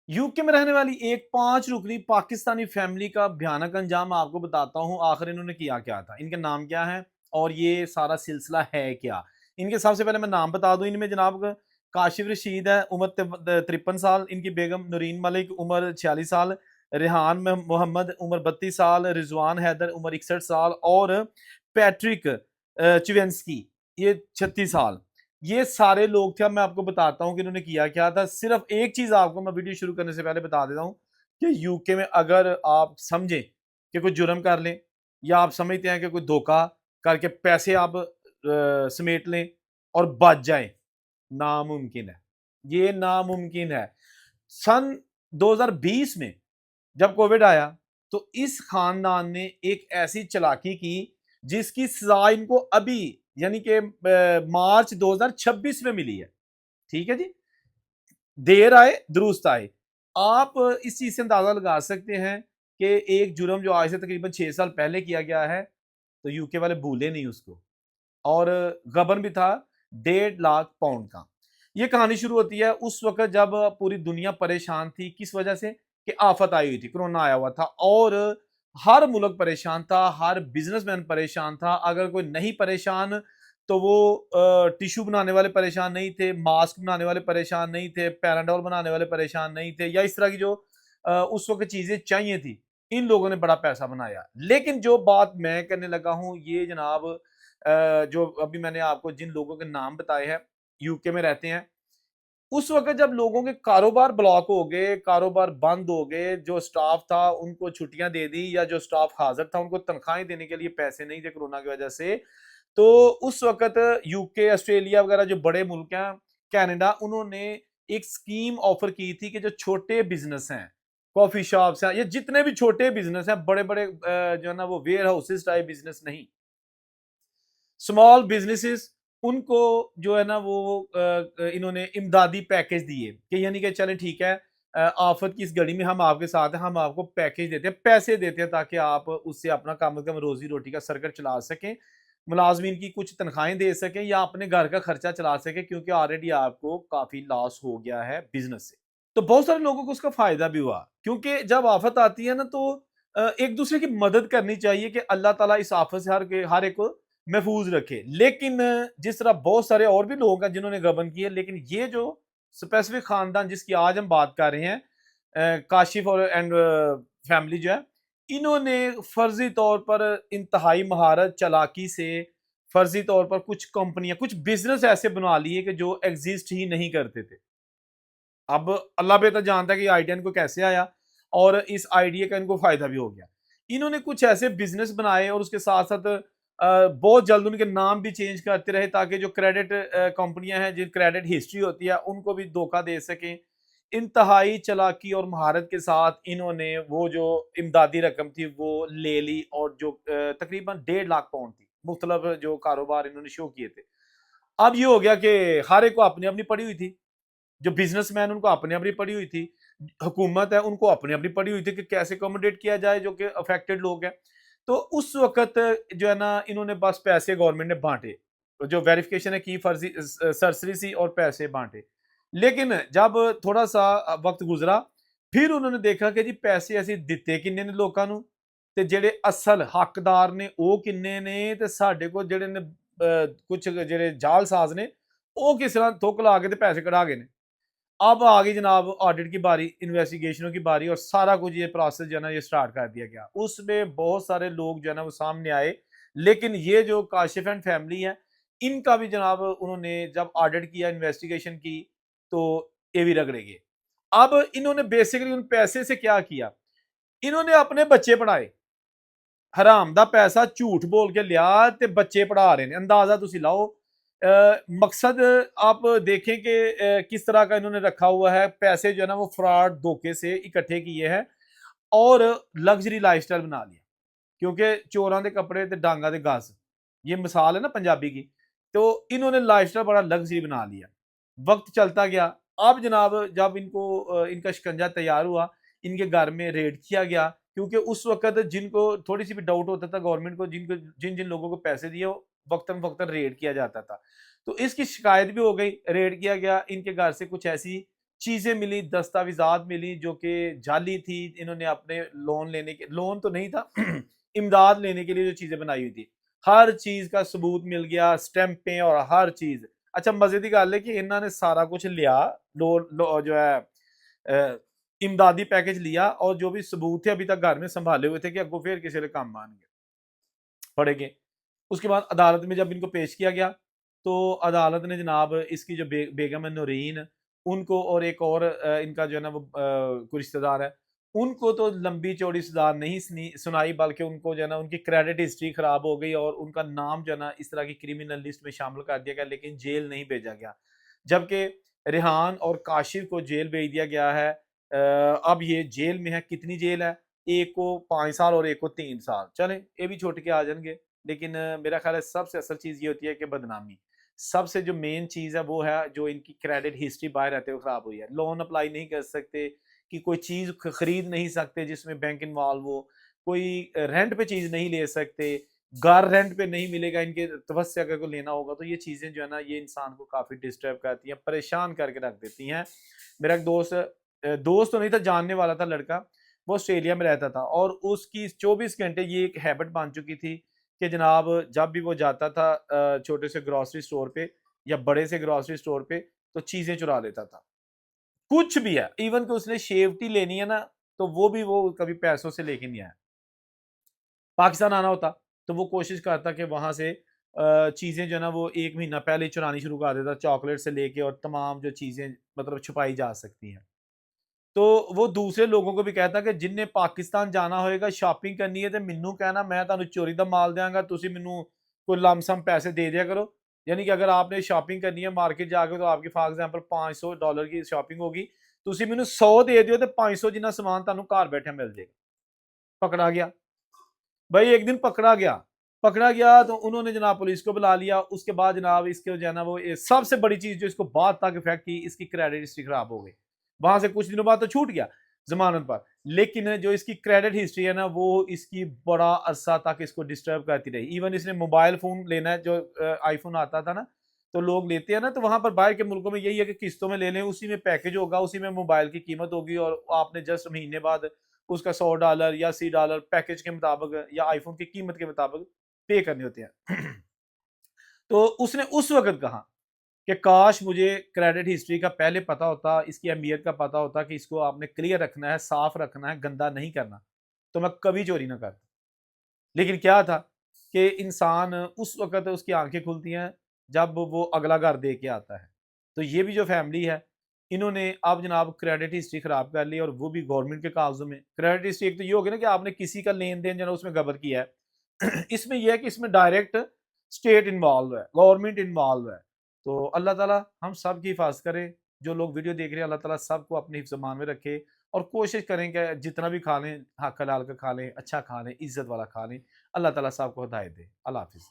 UK में रहने वाली एक 5 रुकनी पाकिस्तानी फैमिली का भयानक अंजाम आपको बताता हूँ। आखिर इन्होंने किया क्या था, इनके नाम क्या है और ये सारा सिलसिला है क्या। इनके सबसे पहले मैं नाम बता दूं, इनमें जनाब काशिफ रशीद है, उम्र 53 साल, इनकी बेगम नूरीन मलिक उम्र 46 साल, रेहान मोहम्मद उम्र 32 साल, रिजवान हैदर उम्र 61 साल और पैट्रिक चिवेंस्की ये 36 साल। ये सारे लोग थे। अब मैं आपको बताता हूँ कि इन्होंने किया क्या था। सिर्फ एक चीज आपको मैं वीडियो शुरू करने से पहले बता देता हूँ कि यूके में अगर आप समझें कि कोई जुर्म कर लें या आप समझते हैं कि कोई धोखा करके पैसे आप समेट लें और बच जाएं, नामुमकिन है। ये नामुमकिन है। सन 2020 में जब कोविड आया तो इस खानदान ने एक ऐसी चालाकी की जिसकी सजा इनको अभी यानी कि मार्च 2026 में मिली है। ठीक है जी। देर आए दुरुस्त आए। आप इस चीज से अंदाजा लगा सकते हैं कि एक जुर्म जो आज से तकरीबन 6 साल पहले किया गया है तो यूके वाले भूले नहीं उसको। और गबन भी था 1.5 लाख पाउंड का। ये कहानी शुरू होती है उस वक्त जब पूरी दुनिया परेशान थी। किस वजह से? कि आफत आई हुई थी, कोरोना आया हुआ था और हर मुल्क परेशान था, हर बिजनेसमैन परेशान था। अगर कोई नहीं परेशान तो वो टिश्यू बनाने वाले परेशान नहीं थे, मास्क बनाने वाले परेशान नहीं थे, पैराडोल बनाने वाले परेशान नहीं थे, या इस तरह की जो उस वक्त चीजें चाहिए थी। इन लोगों ने बड़ा पैसा बनाया। लेकिन जो बात मैं करने लगा हूं ये जनाब जो अभी मैंने आपको जिन लोगों के नाम बताए हैं यूके में रहते हैं, उस वक्त जब लोगों के कारोबार ब्लॉक हो गए, कारोबार बंद हो गए, जो स्टाफ था उनको छुट्टियां दे दी या जो स्टाफ हाजिर था उनको तनख्वाहें देने के लिए पैसे नहीं थे कोरोना की वजह से, तो उस वक्त यूके ऑस्ट्रेलिया वगैरह जो बड़े मुल्क हैं, कनाडा, उन्होंने एक स्कीम ऑफर की थी कि जो छोटे बिजनेस हैं, कॉफी शॉप्स हैं, ये जितने भी छोटे बिजनेस हैं, बड़े बड़े जो है ना वो वेयर हाउसेस टाइप बिजनेस नहीं, स्मॉल बिजनेसेस, उनको जो है ना वो इन्होंने इमदादी पैकेज दिए कि यानी कि चले ठीक है, आफत की इस घड़ी में हम आपके साथ हैं, हम आपको पैकेज देते हैं, पैसे देते हैं ताकि आप उससे अपना कम से कम रोजी रोटी का सर्कट चला सकें, मुलाजमीन की कुछ तनख्वाहें दे सकें या अपने घर का खर्चा चला सकें, क्योंकि ऑलरेडी आपको काफी लॉस हो गया है बिजनेस से। तो बहुत सारे लोगों को उसका फायदा भी हुआ, क्योंकि जब आफत आती है ना तो एक दूसरे की मदद करनी चाहिए कि अल्लाह ताला इस आफत से हर एक को महफूज रखे। लेकिन जिस तरह बहुत सारे और भी लोग हैं जिन्होंने गबन किए, लेकिन ये जो स्पेसिफिक खानदान जिसकी आज हम बात कर रहे हैं, काशिफ और एंड फैमिली जो है, इन्होंने फर्जी तौर पर इंतहाई महारत चालाकी से फर्जी तौर पर कुछ कंपनियां, कुछ बिजनेस ऐसे बना लिए कि जो एग्जिस्ट ही नहीं करते थे। अब अल्लाह बेहतर जानता है कि आइडिया इनको कैसे आया और इस आइडिया का इनको फायदा भी हो गया। इन्होंने कुछ ऐसे बिजनेस बनाए और उसके साथ साथ बहुत जल्द उनके नाम भी चेंज करते रहे ताकि जो क्रेडिट कंपनियां हैं, जिन क्रेडिट हिस्ट्री होती है, उनको भी धोखा दे सकें। इंतहाई चालाकी और महारत के साथ इन्होंने वो जो इमदादी रकम थी वो ले ली और जो तकरीबन 1.5 लाख पाउंड थी, मुख्तलिफ जो कारोबार इन्होंने शो किए थे। अब ये हो गया कि हर एक को अपनी अपनी पड़ी हुई थी। जो बिजनेसमैन उनको अपनी अपनी पड़ी हुई थी, हुकूमत है उनको अपनी अपनी पड़ी हुई थी कि कैसे अकोमोडेट किया जाए जो कि अफेक्टेड लोग हैं। तो उस वक्त जो है ना इन्होंने बस पैसे गवर्नमेंट ने बांटे, तो जो वेरिफिकेशन है की फर्जी सरसरी सी और पैसे बांटे। लेकिन जब थोड़ा सा वक्त गुजरा, फिर उन्होंने देखा कि जी पैसे ਅਸੀਂ ਦਿੱਤੇ ਕਿੰਨੇ ਨੇ ਲੋਕਾਂ ਨੂੰ ਤੇ ਜਿਹੜੇ ਅਸਲ ਹੱਕਦਾਰ ਨੇ ਉਹ ਕਿੰਨੇ ਨੇ ਤੇ ਸਾਡੇ ਕੋਲ ਜਿਹੜੇ ਨੇ ਕੁਝ ਜਿਹੜੇ ਜਾਲਸਾਜ਼ ਨੇ ਉਹ किस तरह थुक ला के पैसे कढ़ा गए ने। अब आ गई जनाब ऑडिट की बारी, इन्वेस्टिगेशनों की बारी और सारा कुछ ये प्रोसेस जो है ना ये स्टार्ट कर दिया गया। उसमें बहुत सारे लोग जो है ना वो सामने आए, लेकिन ये जो काशिफ एंड फैमिली है, इनका भी जनाब उन्होंने जब ऑडिट किया, इन्वेस्टिगेशन की, तो ये भी रगड़े गए। अब इन्होंने बेसिकली उन पैसे से क्या किया, इन्होंने अपने बच्चे पढ़ाए। हराम दा पैसा झूठ बोल के लिया ते बच्चे पढ़ा रहे हैं। अंदाजा तुसी लाओ। मकसद आप देखें कि किस तरह का इन्होंने रखा हुआ है। पैसे जो है ना वो फ्रॉड धोखे से इकट्ठे किए हैं और लग्जरी लाइफस्टाइल बना लिया, क्योंकि चोरां दे कपड़े ते डांगा दे गज, ये मिसाल है ना पंजाबी की। तो इन्होंने लाइफस्टाइल बड़ा लग्जरी बना लिया। वक्त चलता गया। अब जनाब जब इनको इनका शिकंजा तैयार हुआ, इनके घर में रेड किया गया, क्योंकि उस वक्त जिनको थोड़ी सी भी डाउट होता था गवर्नमेंट को, जिनको जिन जिन लोगों को पैसे दिए वक्तन वक्तन रेड किया जाता था। तो इसकी शिकायत भी हो गई, रेड किया गया, इनके घर से कुछ ऐसी चीज़ें मिली, दस्तावेज़ात मिली जो कि जाली थी। इन्होंने अपने लोन तो नहीं था इमदाद लेने के लिए जो चीज़ें बनाई हुई थी। हर चीज़ का सबूत मिल गया, स्टैंपें और हर चीज़। अच्छा मज़े की गल है कि इन्होंने सारा कुछ लिया, जो है इमदादी पैकेज लिया और जो भी सबूत थे अभी तक घर में सँभाले हुए थे कि अग्गों फिर किसी दे कम आएँगे, पड़ेंगे। उसके बाद अदालत में जब इनको पेश किया गया, तो अदालत ने जनाब इसकी जो बेगम है नूरीन, उनको और एक और इनका जो है ना वो कोई रिश्तेदार है, उनको तो लंबी-चौड़ी सज़ा नहीं सुनाई, बल्कि उनको जो है ना उनकी क्रेडिट हिस्ट्री खराब हो गई और उनका नाम जो है ना इस तरह की क्रिमिनल लिस्ट में शामिल कर दिया गया, लेकिन जेल नहीं भेजा गया। जबकि रेहान और काशिफ को जेल भेज दिया गया है। अब ये जेल में है, कितनी जेल है? एक को 5 साल और एक को 3 साल। चलें, ये भी छुट के आ जाएँगे। लेकिन मेरा ख़्याल है सबसे असल चीज़ ये होती है कि बदनामी। सबसे जो मेन चीज़ है वो है जो इनकी क्रेडिट हिस्ट्री बाहर रहते हुए ख़राब हुई है। लोन अप्लाई नहीं कर सकते, कि कोई चीज़ खरीद नहीं सकते जिसमें बैंक इन्वॉल्व हो, कोई रेंट पे चीज़ नहीं ले सकते, घर रेंट पे नहीं मिलेगा, इनके तवस्से अगर कोई लेना होगा, तो ये चीज़ें जो है ना ये इंसान को काफ़ी डिस्टर्ब करती हैं, परेशान करके रख देती हैं। मेरा एक दोस्त दोस्त तो नहीं था, जानने वाला था लड़का, वो ऑस्ट्रेलिया में रहता था और उसकी 24 घंटे ये एक हैबिट बन चुकी थी कि जनाब जब भी वो जाता था छोटे से ग्रोसरी स्टोर पे या बड़े से ग्रोसरी स्टोर पे, तो चीज़ें चुरा लेता था। कुछ भी है, इवन कि उसने शेवटी लेनी है ना, तो वो भी वो कभी पैसों से लेके नहीं आया। पाकिस्तान आना होता, तो वो कोशिश करता कि वहाँ से चीज़ें जो है ना वो 1 महीना पहले ही चुरानी शुरू कर देता, चॉकलेट से लेके और तमाम जो चीज़ें मतलब छुपाई जा सकती हैं। तो वो दूसरे लोगों को भी कहता कि जिन्हें पाकिस्तान जाना होएगा, शॉपिंग करनी है, तो मैनू कहना, मैं ਤੁਹਾਨੂੰ चोरी ਦਾ माल ਦਿਆਂਗਾ, ਤੁਸੀਂ ਮੈਨੂੰ कोई लमसम पैसे दे दिया करो। यानी कि अगर आपने शॉपिंग करनी है मार्केट जाके, तो आपकी फॉर एग्जांपल $500 की शॉपिंग होगी, ਤੁਸੀਂ ਮੈਨੂੰ 100 ਦੇ ਦਿਓ ਤੇ 500 ਜਿੰਨਾ ਸਮਾਨ ਤੁਹਾਨੂੰ ਘਰ ਬੈਠੇ ਮਿਲ ਜਾएगा। पकड़ा गया। भाई एक दिन पकड़ा गया तो उन्होंने जनाब पुलिस को बुला लिया। उसके बाद जनाब इसके जो है ना वो सबसे बड़ी चीज़ जो इसको बाद तक इफ़ेक्ट की, इसकी क्रेडिट हिस्ट्री खराब हो गई। वहाँ से कुछ दिनों बाद तो छूट गया ज़मानत पर, लेकिन जो इसकी क्रेडिट हिस्ट्री है ना वो इसकी बड़ा अरसा तक इसको डिस्टर्ब करती रही। इवन इसने मोबाइल फ़ोन लेना है, जो आईफ़ोन आता था ना, तो लोग लेते हैं ना, तो वहाँ पर बाहर के मुल्कों में यही है कि किस्तों में ले लें, उसी में पैकेज होगा, उसी में मोबाइल की कीमत होगी और आपने जस्ट महीने बाद उसका $100 या $80 पैकेज के मुताबिक या आईफ़ोन की कीमत के मुताबिक पे करने होते हैं। तो उसने उस वक़्त कहा कि काश मुझे क्रेडिट हिस्ट्री का पहले पता होता, इसकी अहमियत का पता होता कि इसको आपने क्लियर रखना है, साफ़ रखना है, गंदा नहीं करना, तो मैं कभी चोरी ना करता। लेकिन क्या था कि इंसान उस वक़्त उसकी आँखें खुलती हैं जब वो अगला घर दे के आता है। तो ये भी जो फैमिली है, इन्होंने अब जनाब क्रेडिट हिस्ट्री ख़राब कर ली और वो भी गवर्नमेंट के कागज़ों में। क्रेडिट हिस्ट्री एक तो ये हो गया ना कि आपने किसी का लेन-देन जो है ना उसमें गबन किया है। इसमें ये है कि इसमें डायरेक्ट स्टेट इन्वॉल्व है, गवर्नमेंट इन्वॉल्व है। तो अल्लाह ताला हम सब की हिफ़ाज़त करे। जो लोग वीडियो देख रहे हैं, अल्लाह ताला सबको अपने हिफ्ज़-ए-मान में रखे और कोशिश करें कि जितना भी खा लें, हक हलाल का खा लें, अच्छा खा लें, इज़्ज़त वाला खा लें। अल्लाह ताला सबको हिदायत दे। अल्लाह हाफ़िज़।